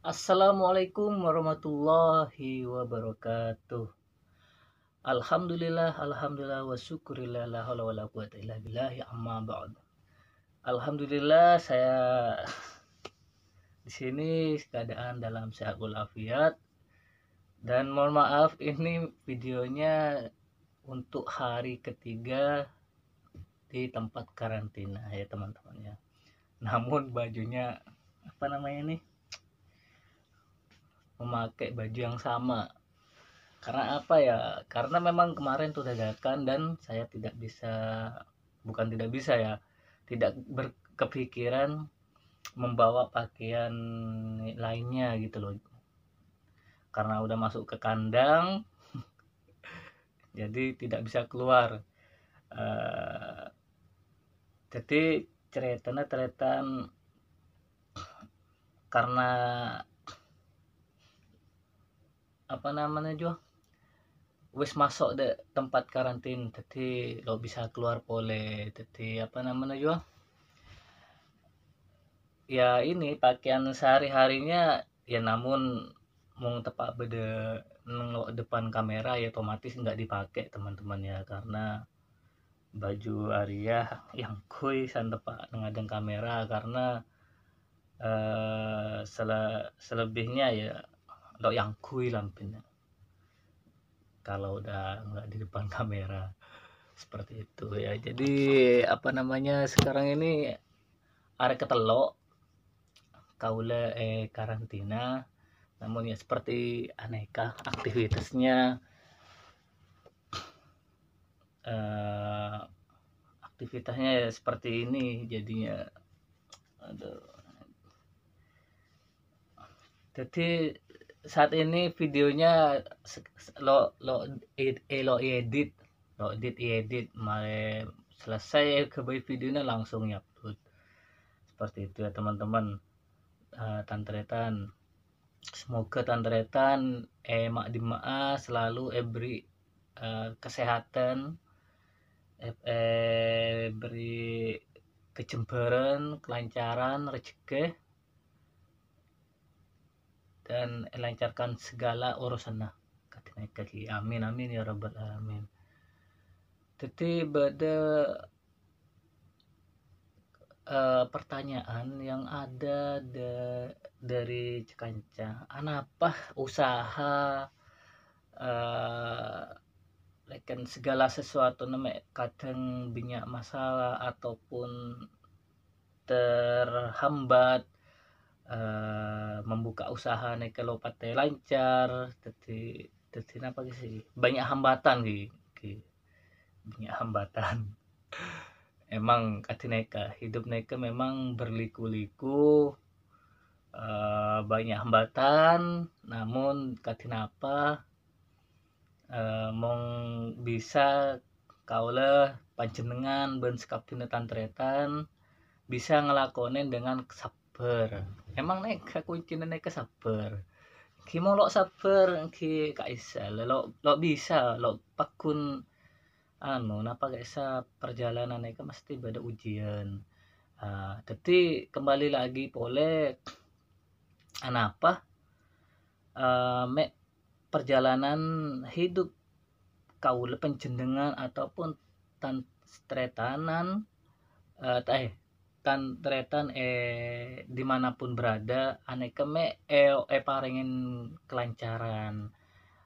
Assalamualaikum warahmatullahi wabarakatuh. Alhamdulillah wa syukurillah la haula wala quwata illa billahi amma ba'd. Alhamdulillah saya di sini keadaan dalam sehat walafiat dan mohon maaf ini videonya untuk hari ketiga di tempat karantina ya teman-teman ya. Namun bajunya apa namanya ini? Memakai baju yang sama. Karena apa ya? Karena memang kemarin tuh dadakan dan saya bukan tidak bisa ya, tidak berkepikiran membawa pakaian lainnya gitu loh. Karena udah masuk ke kandang, jadi tidak bisa keluar. Jadi ceretan karena apa namanya juga wis masuk de tempat karantin, jadi lo bisa keluar boleh. Jadi apa namanya juga ya ini pakaian sehari-harinya ya, namun mau tepak beda nengok depan kamera ya otomatis nggak dipakai teman-teman ya, karena baju Arya yang kui san tepak ngadeng kamera karena selebihnya ya lo yang kui lampinya kalau udah nggak di depan kamera seperti itu ya. Jadi apa namanya sekarang ini arek ketelok kaula karantina, namun ya seperti aneka aktivitasnya aktivitasnya ya seperti ini jadinya. Aduh. Jadi saat ini videonya lo edit mare selesai ke videonya langsung ya upload seperti itu ya teman-teman. Tantretan semoga tantretan mak dimaa selalu beri kesehatan, beri kejembaran, kelancaran, rezeki dan lancarkan segala urusannya. Kaki amin amin ya rabbal alamin. Jadi pada pertanyaan yang ada dari Cekanca, anapa usaha lekan segala sesuatu nama kadang banyak masalah ataupun terhambat membuka usaha nih kalau pakai lancar. Jadi apa sih banyak hambatan gitu, banyak hambatan. Emang katineka hidup neka memang berliku-liku, banyak hambatan, namun katinapa mong bisa kaulah panjenengan ben sekapina tantretan bisa ngelakonin dengan sabar. Emang neka kuncinya neka sabar. Ki mau lo sabar ki kaisa lo bisa lo pakun napa kaisa perjalanan neka mesti pada ujian. Jadi kembali lagi boleh anapa mek perjalanan hidup kaula penjenengan ataupun tantretan tantretan dimanapun berada aneka me paringin kelancaran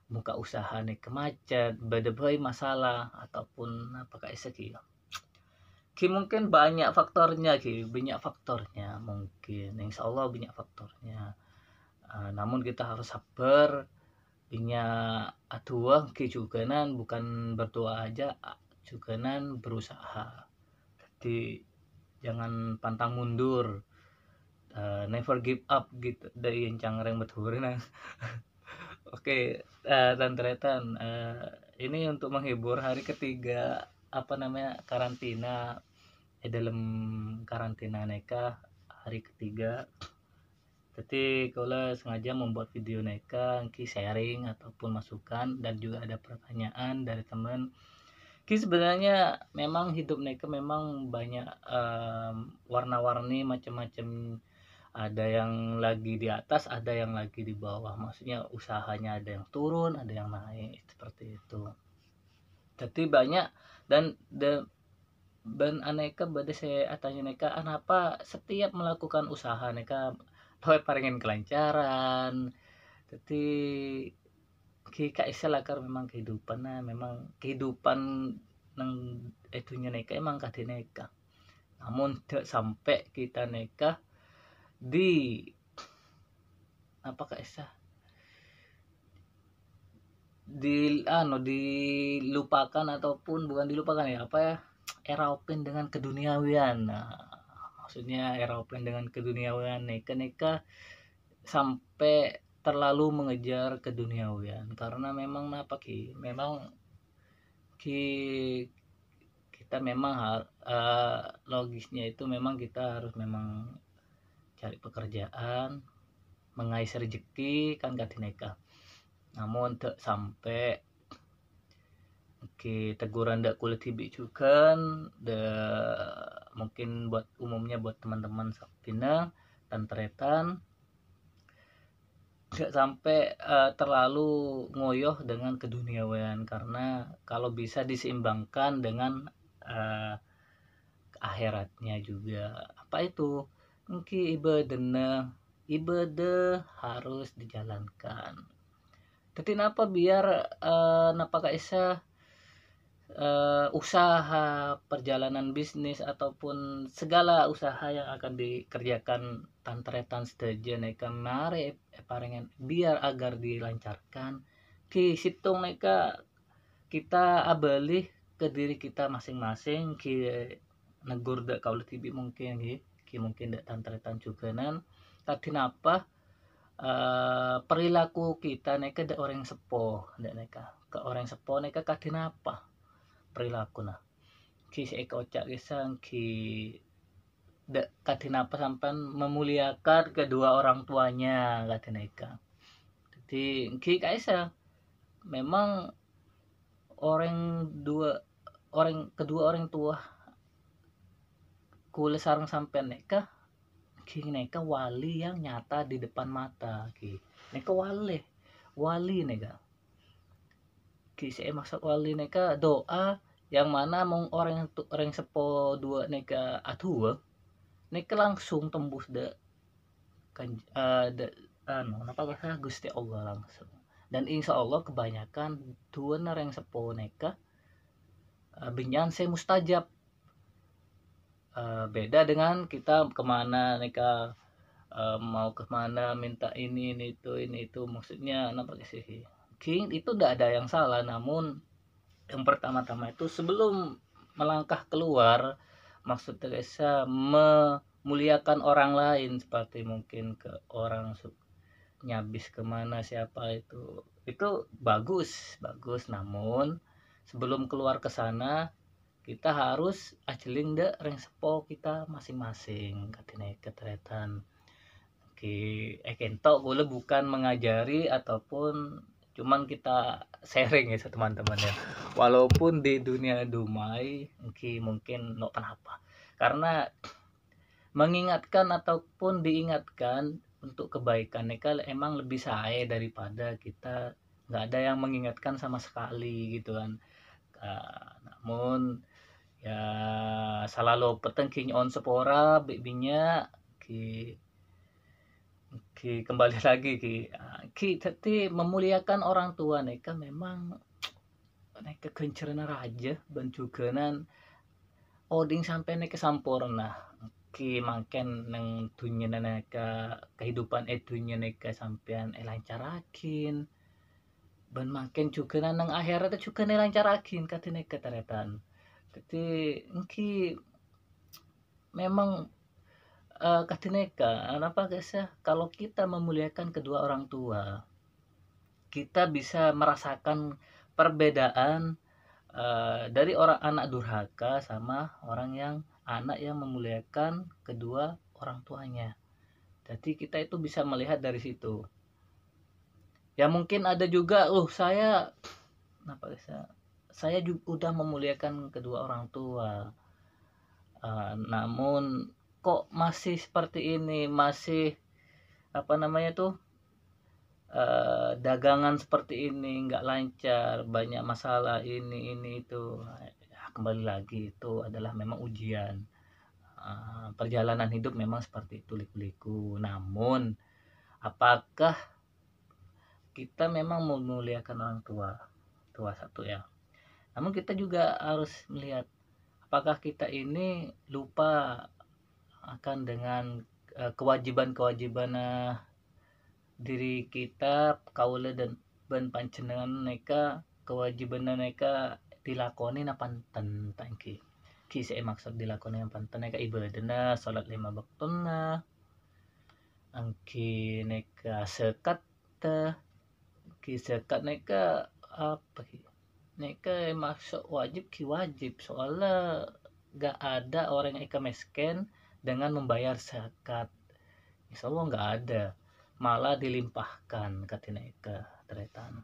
buka usaha nih kemacet badai masalah ataupun apa kayak segi mungkin banyak faktornya mungkin insya Allah banyak faktornya. Namun kita harus sabar punya aduh juga nan bukan berdoa aja juga nan berusaha. Jadi jangan pantang mundur, never give up gitu dari yang cangreng betul nah. Oke, tantretan ini untuk menghibur hari ketiga apa namanya karantina dalam karantina neka hari ketiga. Jadi kalau sengaja membuat video neka ki sharing ataupun masukan dan juga ada pertanyaan dari teman. Ki sebenarnya memang hidup neka memang banyak warna-warni macam-macam ada yang lagi di atas, ada yang lagi di bawah. Maksudnya usahanya ada yang turun, ada yang naik, seperti itu. Jadi banyak dan aneka bade saya atanya neka kenapa setiap melakukan usaha neka toe paringin kelancaran. Jadi ki kaisa lakar memang kehidupanna memang kehidupan nang itunya neka emang kade neka. Namun tidak sampai kita neka di apa kaisa dilupakan ataupun bukan dilupakan ya apa ya eropen dengan keduniawian. Nah, maksudnya eropen dengan keduniawian neka sampai terlalu mengejar keduniawian karena memang memang ki kita memang logisnya itu memang kita harus memang cari pekerjaan mengais rezeki kan kadineka. Namun tak sampai teguran dak kulit tibi juga mungkin buat umumnya buat teman-teman sapina dan teretan gak sampai terlalu ngoyoh dengan keduniawian karena kalau bisa diseimbangkan dengan akhiratnya juga. Apa itu? Mungkin ibadah harus dijalankan. Jadi napa biar napa kaisa usaha perjalanan bisnis ataupun segala usaha yang akan dikerjakan tantretan sedaja neka mare parengan biar agar dilancarkan ki situng neka kita abalih ke diri kita masing-masing ki negur dak kaula tibi mungkin ki mungkin dak tantretan juganan kadin apa perilaku kita neka dak orang sepo dak neka ke orang sepo neka kadin apa perilaku nah ki seeka ocak gesang ki kadinapa sampai memuliakan kedua orang tuanya kadineka. Jadi ki kaisa memang kedua orang tua kule sarang sampean neka ki neka wali yang nyata di depan mata ki neka wali neka ki saya maksud wali neka doa yang mana mong orang sepo dua neka atua neka langsung tembus kan napa kata Gusti Allah langsung dan insya Allah kebanyakan dua yang sepo neka binyan saya mustajab beda dengan kita kemana neka mau kemana minta ini itu maksudnya napa sih King itu tidak ada yang salah namun yang pertama-tama itu sebelum melangkah keluar maksudnya bisa memuliakan orang lain seperti mungkin ke orang nyabis kemana siapa itu bagus namun sebelum keluar ke sana kita harus ajeling dek reng sepo kita masing-masing katanya keteretan kentok boleh bukan mengajari ataupun cuman kita sharing ya teman-teman ya walaupun di dunia dumai mungkin no kenapa karena mengingatkan ataupun diingatkan untuk kebaikan neka emang lebih saya daripada kita nggak ada yang mengingatkan sama sekali gitu kan namun ya selalu petengking on sepora bibinya kembali lagi tapi memuliakan orang tua neka memang neka kencerna raja bencukenan oding sampai neka sampurna mangken nang dunya neka kehidupan dunya neka sampean lancarakin ban mangken juga nang akhirat juga lancarakin katene keteretan jadi memang kadineka apa guys ya kalau kita memuliakan kedua orang tua kita bisa merasakan perbedaan dari orang anak durhaka sama orang yang anak yang memuliakan kedua orang tuanya. Jadi kita itu bisa melihat dari situ ya mungkin ada juga saya juga udah memuliakan kedua orang tua namun kok masih seperti ini, masih apa namanya tuh, dagangan seperti ini nggak lancar, banyak masalah ini itu. Ya, kembali lagi itu adalah memang ujian. Perjalanan hidup memang seperti itu, liku-liku. Namun apakah kita memang memuliakan orang tua? Tua satu ya. Namun kita juga harus melihat apakah kita ini lupa akan dengan kewajiban-kewajiban diri kita kaula dan panjenengan neka kewajiban neka dilakoni panten tangki ki saya maksud dilakoni panten neka ibadahna salat 5 waktuna angki neka sekat ki sekat neka apa ki neka maksud wajib ki wajib soalnya gak ada orang yang miskin dengan membayar zakat. Insya Allah nggak ada, malah dilimpahkan katineka tretan.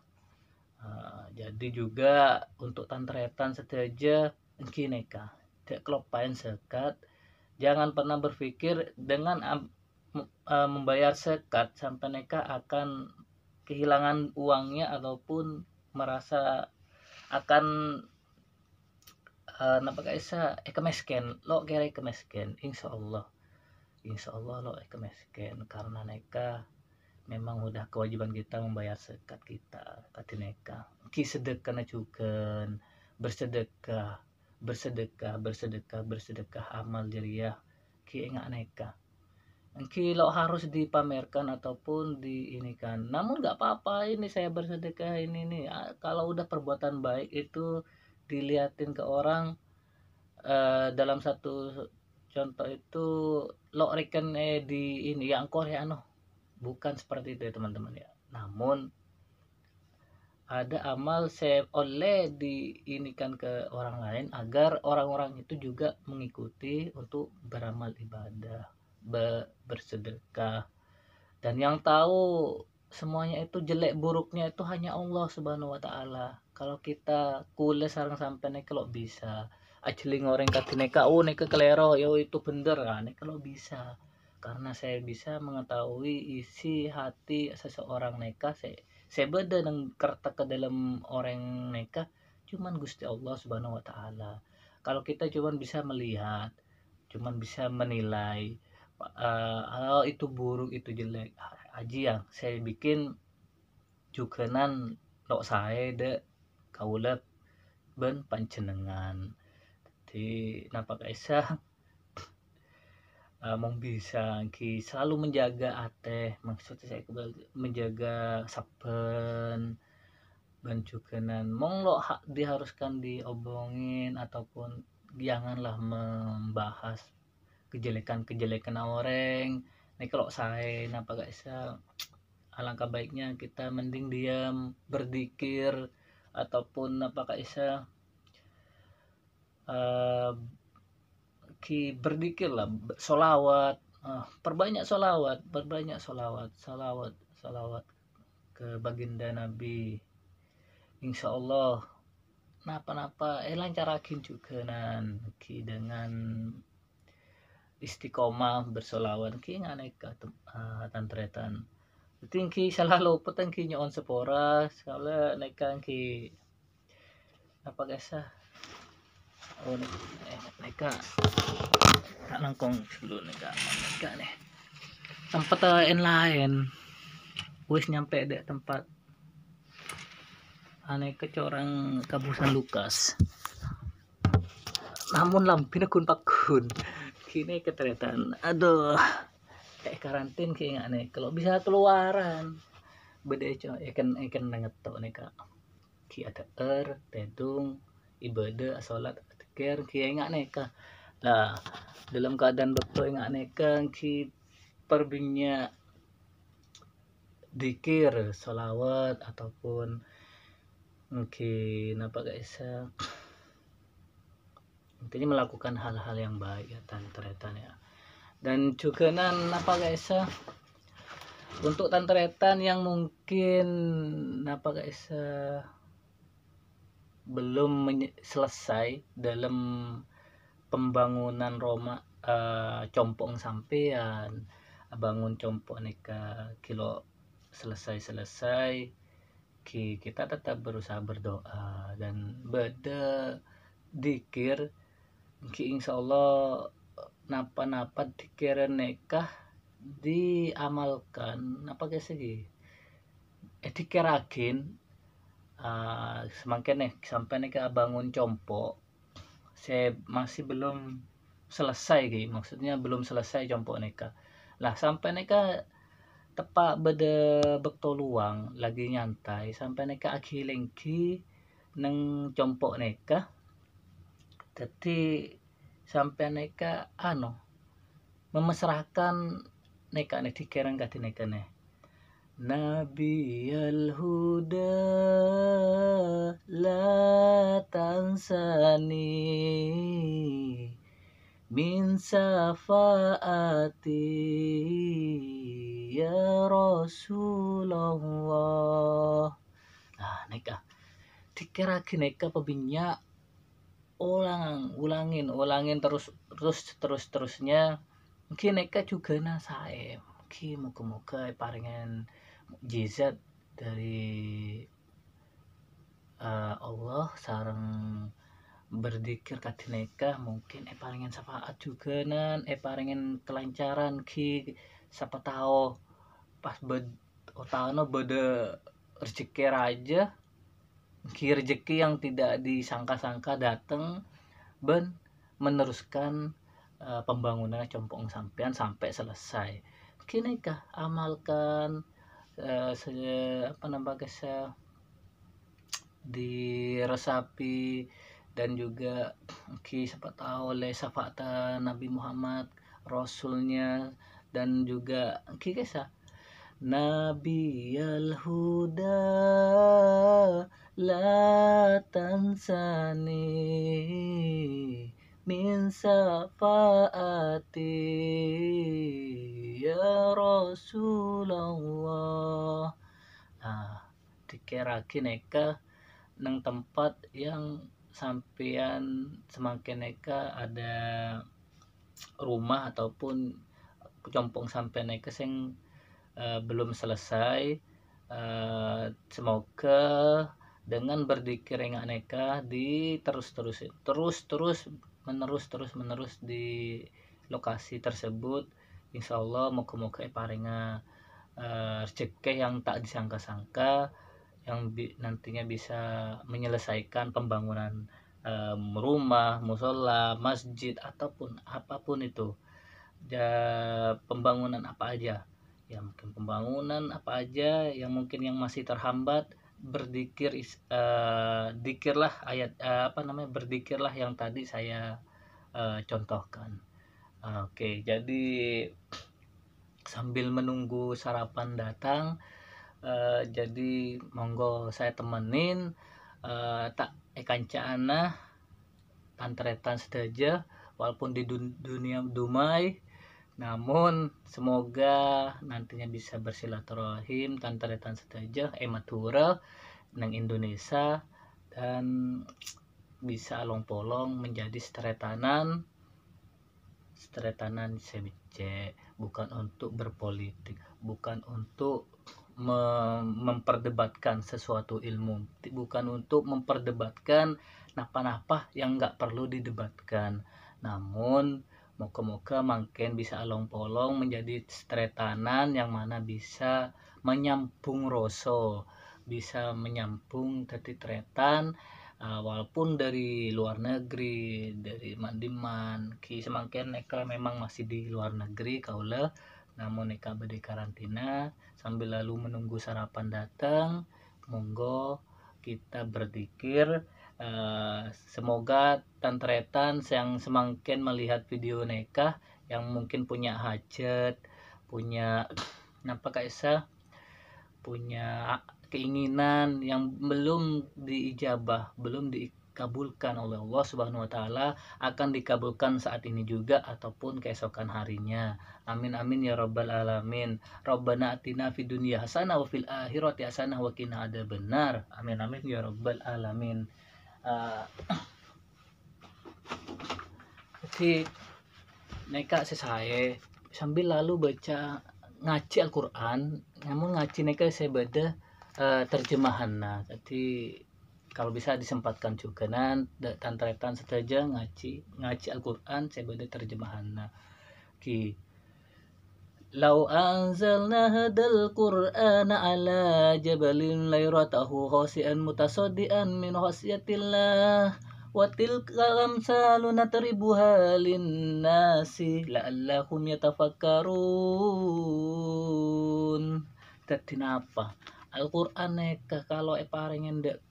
Jadi juga untuk tantretan seteja engkineka tidak kelopain sekat. Jangan pernah berpikir dengan membayar sekat sampai neka akan kehilangan uangnya ataupun merasa akan nampak isa miskin lo kira miskin. Insya Allah lo miskin karena neka memang udah kewajiban kita membayar zakat kita katineka ki sedekah juga bersedekah amal jariah ki enggak neka ki lo harus dipamerkan ataupun di ini kan, namun nggak apa-apa ini saya bersedekah ini nih. Kalau udah perbuatan baik itu diliatin ke orang, dalam satu contoh itu lo reken di ini yang Korea bukan seperti itu ya teman-teman ya. Namun ada amal saya oleh diinikan ke orang lain agar orang-orang itu juga mengikuti untuk beramal ibadah, bersedekah. Dan yang tahu semuanya itu jelek buruknya itu hanya Allah Subhanahu wa taala. Kalau kita kules sarang sampai nih kalau bisa ajling orang katineka neka kelero yo itu bener kan kalau bisa, karena saya bisa mengetahui isi hati seseorang neka saya beda dengan kerta ke dalam orang neka cuman Gusti Allah Subhanahu wa taala. Kalau kita cuman bisa melihat, cuman bisa menilai itu buruk itu jelek aji yang saya bikin jukenan lo saya de kaula ben panjenengan di napa kaisa mau bisa ki selalu menjaga maksudnya saya menjaga saben dan jukenan mong lo diharuskan diobongin ataupun janganlah membahas kejelekan orang. Nih kalau saya napa kaisa alangkah baiknya kita mending diam berzikir ataupun apa kaisa berzikir lah, solawat, perbanyak solawat ke baginda Nabi. Insya Allah napa-napa lancarakin juga nanti dengan istiqomah bersolawat ki nganeka tantretan tingki selalu peteng ki nyon sepora sekala neka ki apa guys neka tak nangkong dulu neka nih tempat lain wis nyampe deh tempat aneka corang kabusan Lukas, namun lampi kun pakun kini ketretan aduh kayak karantin kayak nih kalau bisa keluaran beda ikan nengetok nih kak ki ada tedung ibadah salat teker ki enggak nih kak lah dalam keadaan dokter enggak nih kak ki perbinya dikir solawat ataupun mungkin apa guys intinya melakukan hal-hal yang baik ya tantretan ya. Dan juga apa guys untuk tantretan yang mungkin apa guys belum selesai dalam pembangunan compong sampean, bangun compok nikah kilo selesai kita tetap berusaha berdoa dan beda dikir insya Allah napa dikir nikah diamalkan apa guys lagi dikirakin semakin nih sampai nih ke bangun compok saya masih belum selesai gitu maksudnya belum selesai compok nikah lah sampai nikah tepak beda bekto luang lagi nyantai sampai nikah akhilengki neng compok nikah jadi sampai nikah memesrahkan nikah nih dikirang kati nikah nih Nabi al-Huda la tansani min syafaati ya Rasulullah. Nah, nikah dikira nikah pebinyak ulangin terusnya mungkin nikah juga nasaem mungkin muka paringan mukjizat dari Allah sareng berzikir kati nikah mungkin paringan syafaat juga nan paringan kelancaran ki siapa tahu pas otano beda rezeki raja ki rezeki yang tidak disangka-sangka datang ben meneruskan pembangunan compong sampean sampai selesai kini kah amalkan diresapi dan juga siapa tahu oleh syafaat Nabi Muhammad Rasulnya dan juga kisah Nabi al-Huda la tansani min syafaati ya Rasulullah. Nah, dikirakin neka neng tempat yang sampean semakin neka ada rumah ataupun compong sampean neka sing belum selesai semoga dengan berzikir neka terus menerus di lokasi tersebut insyaallah moga-moga paringa rezeki yang tak disangka-sangka yang nantinya bisa menyelesaikan pembangunan rumah, musola, masjid ataupun apapun itu pembangunan apa aja ya mungkin pembangunan apa aja yang mungkin yang masih terhambat berzikir dikirlah ayat berzikirlah yang tadi saya contohkan. Oke, jadi sambil menunggu sarapan datang jadi monggo saya temenin tak kancaana tantretan sedaja walaupun di dunia dumai namun semoga nantinya bisa bersilaturahim tantretan sedaja matura nang Indonesia dan bisa along-polong menjadi setretanan sebice bukan untuk berpolitik bukan untuk memperdebatkan sesuatu ilmu bukan untuk memperdebatkan napa-napa yang nggak perlu didebatkan namun moga-moga makin bisa along-polong menjadi setretanan yang mana bisa menyampung rasa bisa menyampung tretan walaupun dari luar negeri dari mandiman ki semakin neka memang masih di luar negeri kaula namun neka bedi karantina sambil lalu menunggu sarapan datang monggo kita berzikir semoga tantretan yang semakin melihat video neka yang mungkin punya hajat punya punya keinginan yang belum diijabah belum dikabulkan oleh Allah Subhanahu wa taala akan dikabulkan saat ini juga ataupun keesokan harinya amin amin ya rabbal alamin rabbana atina fid dunya hasanah wa fil akhirati hasanah wa qina adzabannar amin amin ya rabbal alamin. Jadi neka sesae sambil lalu baca ngaji Al-Qur'an, namun ngaji neka saya beda terjemahan. Nah, jadi kalau bisa disempatkan juga nan tantretan saja ngaji Al-Qur'an saya beda terjemahan. Nah, ki Lau anzalna hadal Qur'ana ala jabalin layratahu khasi'an mutasaddian min khasyatillah wa tilka amsalu natribuha linnasi la'allahum yatafakkarun. Dadi napa? Al-Qur'an neka kalau paringen dek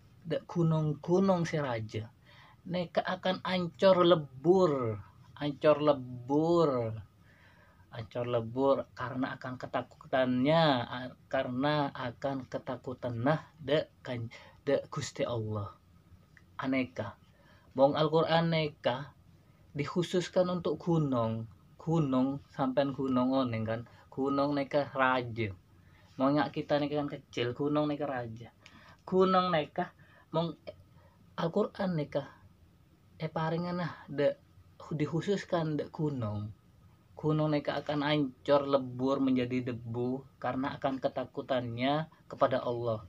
gunung-gunung si raja. Neka akan ancor lebur karena akan ketakutan dek Gusti Allah. Aneka bong Al-Qur'an neka dikhususkan untuk gunung sampean gunung oneng kan, gunung neka raja. Maunya kita neka kan kecil, gunung neka raja. Gunung neka mong Al-Qur'an neka paringan dek dikhususkan dek gunung neka akan hancur lebur menjadi debu karena akan ketakutannya kepada Allah.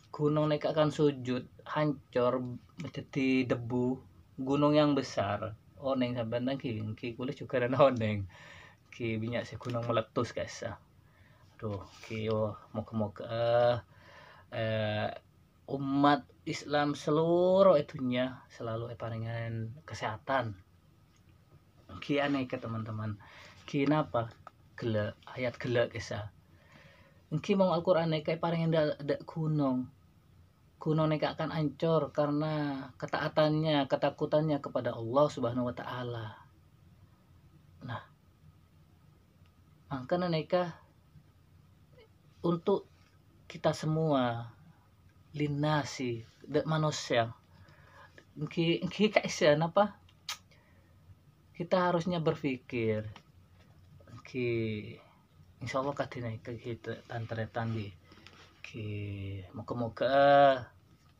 Gunung neka akan sujud hancur menjadi debu. Gunung yang besar oneng sampean ki kulis juga dan oneng ki minyak si gunung meletus guys. Aduh ki moga-moga umat Islam seluruh itunya selalu paringan kesehatan. Ki aneh ke teman-teman. Ki napa? Gela ayat gela kisah. Ki mau Al-Qur'an neka paringan dak gunung neka akan hancur karena ketakutannya kepada Allah Subhanahu wa taala. Nah, makanya neka untuk kita semua linasi dak manusia. Ki kaisa napa? Kita harusnya berpikir ki insyaallah kadina kita tantretan di ki moga-moga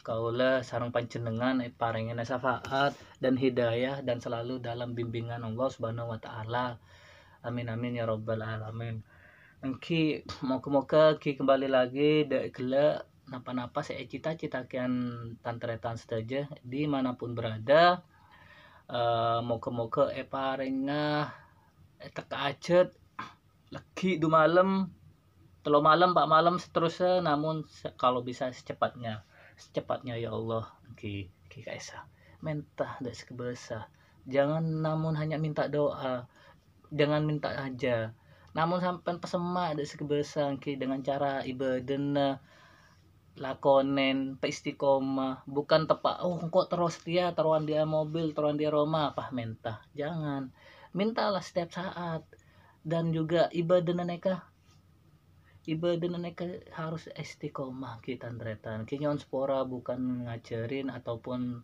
kaula sareng panjenengan paringin syafaat dan hidayah dan selalu dalam bimbingan Allah Subhanahu wa taala. Amin amin ya rabbal alamin. Ki moga-moga ki kembali lagi dak gela napa-napa saya cita-citakan tantretan saja dimanapun berada. Moga-moga paringah teka ajet lagi 2 malam 3 malam 4 malam seterusnya, namun kalau bisa secepatnya ya Allah. Ki kaisa mentah dak sekebesa, jangan namun hanya minta doa, jangan minta aja, namun sampai pesemak dak sekebesa ki dengan cara ibadah lakonen istiqomah, bukan tepak kok terus dia taruhan dia mobil taruhan dia rumah apa mentah. Jangan, mintalah setiap saat. Dan juga ibadah neka harus istiqomah kita tantretan kinyon spora, bukan ngajarin ataupun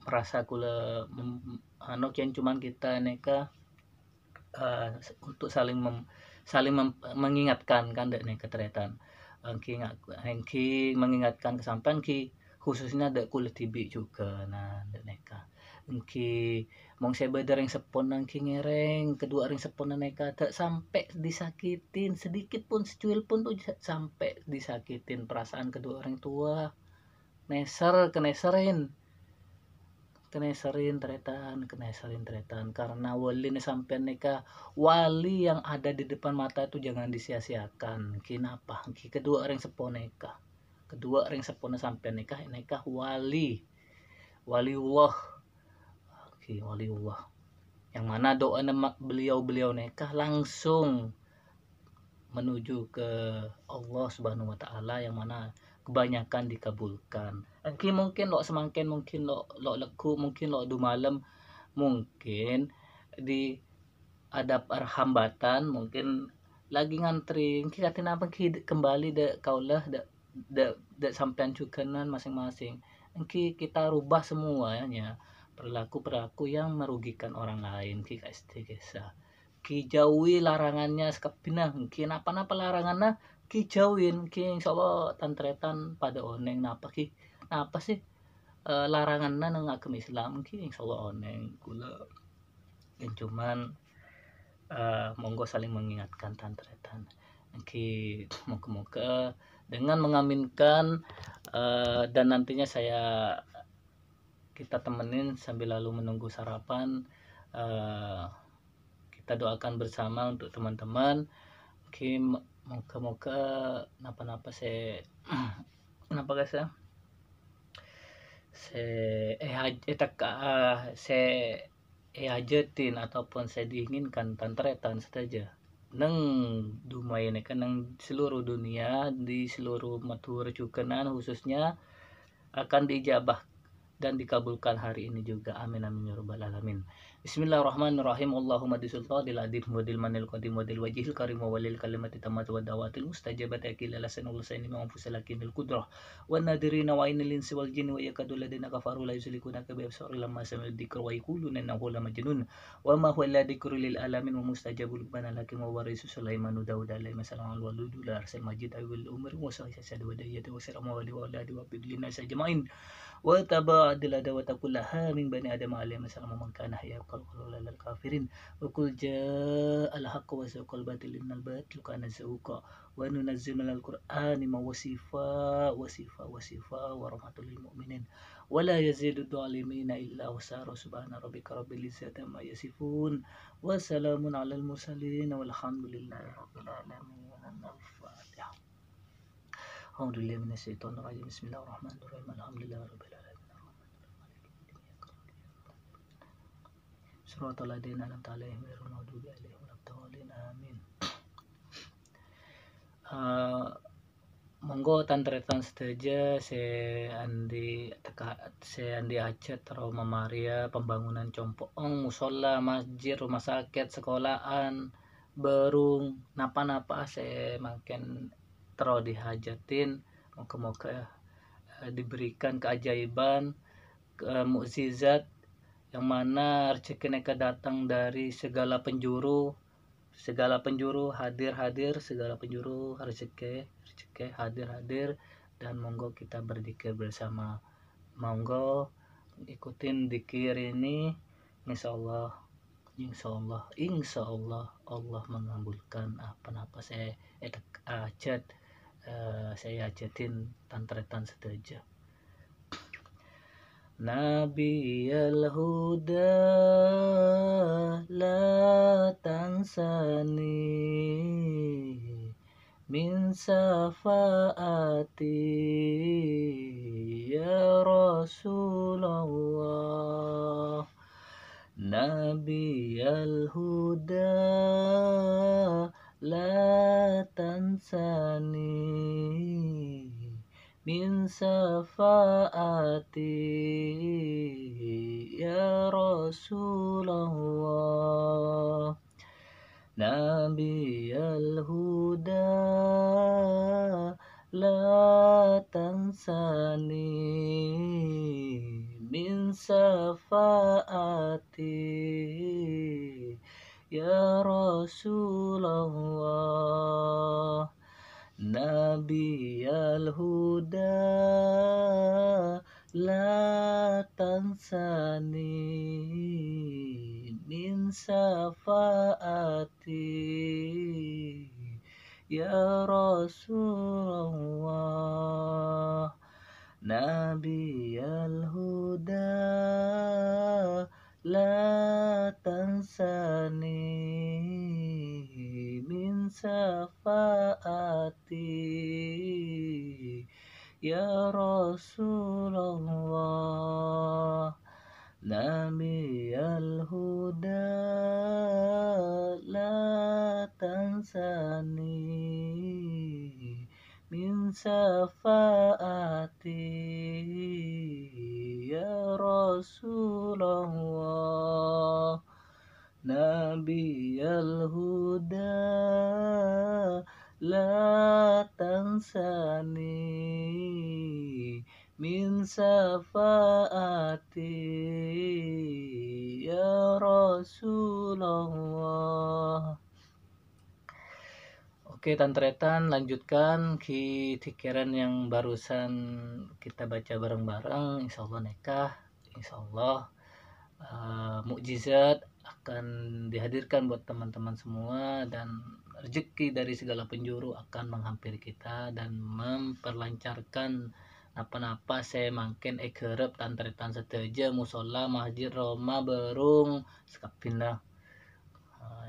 merasa kula kian cuman kita neka untuk saling mengingatkan kan neka tretan. Engki mengingatkan kesampean ki khususnya dak kulit tibi juga. Nah neka engki mong sebe ring sepon engki ngereng kedua ring sepon neka tak sampai disakitin sedikit pun secuil pun tuh sampai disakitin perasaan kedua orang tua. Keneserin tretan karena wali sampean neka wali yang ada di depan mata itu jangan disia-siakan. Kenapa? Kedua orang sepon sampean neka wali Allah. Wali Allah yang mana doa beliau neka langsung menuju ke Allah Subhanahu wa taala, yang mana kebanyakan dikabulkan. Mungkin lo semangkin, mungkin lo leku, mungkin lo malam, mungkin di ada hambatan, mungkin lagi ngantri kita tinapa kembali dek kaulah dek sampean cukanan masing-masing. Kita rubah semuanya perilaku yang merugikan orang lain. Kita istigesa ki jauhi larangannya sekepina, kenapa larangannya ki jauhin ki insyaallah tantretan pada oneng napa sih larangannya nang agama Islam ki insyaallah oneng kula yang cuman monggo saling mengingatkan tantretan. Oke, moga-moga dengan mengaminkan dan nantinya kita temenin sambil lalu menunggu sarapan. Kita doakan bersama untuk teman-teman. Oke, moga-moga napa-napa napa guys ya, hajatin ataupun saya diinginkan tantretan saja neng dumai ini kan neng seluruh dunia di seluruh matur cukenan khususnya akan diijabah dan dikabulkan hari ini juga. Amin amin ya rabbal alamin. Bismillahirrahmanirrahim. Allahumma disultadil adil wadil manil qadim wadil wajihil karim walil kalimati tamat wa dawatil mustajabat akil alasan ulasaini ma anfusalakinil qudrah wa nadirina wa ainil insi wal jinni wa yakadul ladina kafaru la yusilikuna ka bi absari lamma sami'u dzikra wa yaquluna innahu la majnun wa ma huwa illa dzikrul lil alamin wa mustajabul bana lakin wa warisu sulaiman daud alaihi salam al walud la arsal majid awil umri wa sa'isa wa dayati wa sirama wa waladi wa bidlina sajmain wa tabadil adawata kullaha min bani adam alaihi salam man kana hayya qalqul lil kafirin wa qul ja'al haqqu wa saqal batil innal batil kana zahuqa wa nunazzilu minal qur'ani ma wasifa wa rahmatul lil mu'minin wa la yazidu dhalimina illa husara subhana rabbika rabbil izzati amma yasifun wa salamun alal mursalin walhamdulillahi rabbil alamin. Al-Fatihah. Alhamdulillah minasyaitonir rajim. Bismillahirrahmanirrahim. Alhamdulillah rabbil alamin. Suratul ladzina an'amta 'alaihim ghairil maghdubi 'alaihim waladdallin. Amin. Monggo tantretan sedaja se Andi Aceh Trauma Maria pembangunan Compong musola masjid rumah sakit sekolahan berung napa-napa makin terus dihajatin. Moga-moga diberikan keajaiban mukjizat yang mana rezeki mereka datang dari segala penjuru hadir segala penjuru rezeki hadir dan monggo kita berzikir bersama. Monggo ikutin zikir ini, insyaallah Allah mengabulkan apa saya ajatin tantretan sedaja. Nabi al-huda la tansani min syafaati ya Rasulullah. Nabi al-huda la tansani min syafaati ya Rasulullah. Nabi al-huda la tansani min syafaati ya Rasulullah. Nabi al-huda la tansani min syafaati ya Rasulullah. Nabi al-huda la tansani min syafaati ya Rasulullah. Nabi al-huda la tansani min syafaati ya Rasulullah. Nabi al-huda la tansani min syafaati ya Rasulullah. Oke tantretan, lanjutkan pikiran yang barusan kita baca bareng-bareng. Insyaallah nekah, insyaallah mukjizat akan dihadirkan buat teman-teman semua, dan rezeki dari segala penjuru akan menghampiri kita dan memperlancarkan napa-napa saya makin kerep tantretan seteja musola masjid Roma berung sekapindah.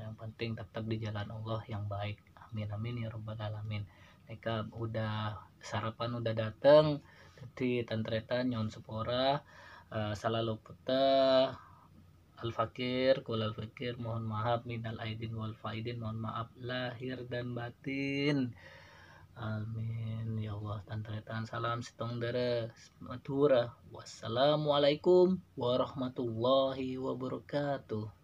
Yang penting tetap di jalan Allah yang baik. Amin amin ya rabbal alamin. Mereka udah sarapan udah datang, jadi tantretan nyon sepora. Salah lupa Al-Fakir, Kul Al-Fakir, mohon maaf minal aidin wal faidin, mohon maaf lahir dan batin. Amin ya Allah. Tantretan salam sitong dere matura. Wassalamualaikum warahmatullahi wabarakatuh.